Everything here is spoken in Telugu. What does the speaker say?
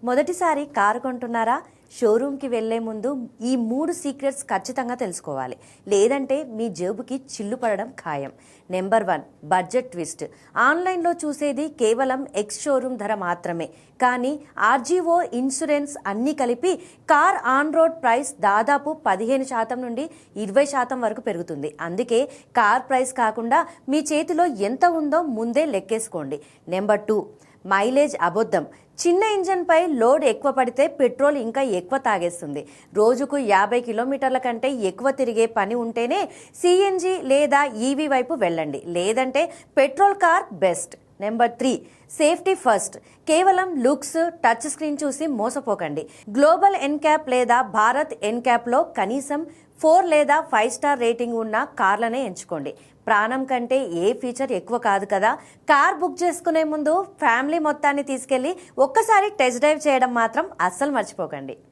మొదటిసారి కారు కొంటున్నారా? షోరూమ్కి వెళ్లే ముందు ఈ 3 సీక్రెట్స్ ఖచ్చితంగా తెలుసుకోవాలి, లేదంటే మీ జేబుకి చిల్లు పడడం ఖాయం. Number 1, budget twist. ఆన్లైన్లో చూసేది కేవలం ఎక్స్ షోరూమ్ ధర మాత్రమే, కానీ ఆర్జీఓ, ఇన్సూరెన్స్ అన్నీ కలిపి కార్ ఆన్ రోడ్ ప్రైస్ దాదాపు 15% నుండి 20% వరకు పెరుగుతుంది. అందుకే కార్ ప్రైస్ కాకుండా మీ చేతిలో ఎంత ఉందో ముందే లెక్కేసుకోండి. నెంబర్ 2, మైలేజ్ అబద్ధం. చిన్న ఇంజన్పై లోడ్ ఎక్కువ పడితే పెట్రోల్ ఇంకా ఎక్కువ తాగేస్తుంది. రోజుకు 50 కిలోమీటర్ల కంటే ఎక్కువ తిరిగే పని ఉంటేనే సిఎన్జి లేదా ఈవీ వైపు వెళ్ళండి, లేదంటే petrol car best. Number 3, safety first. కేవలం లుక్స్, టచ్ స్క్రీన్ చూసి మోసపోకండి. గ్లోబల్ ఎన్క్యాప్ లేదా భారత్ ఎన్క్యాప్లో కనీసం 4 లేదా 5 స్టార్ రేటింగ్ ఉన్న కార్లనే ఎంచుకోండి. ప్రాణం కంటే ఏ ఫీచర్ ఎక్కువ కాదు కదా. కార్ బుక్ చేసుకునే ముందు ఫ్యామిలీ మొత్తాన్ని తీసుకెళ్లి ఒక్కసారి టెస్ట్ డ్రైవ్ చేయడం మాత్రం అస్సలు మర్చిపోకండి.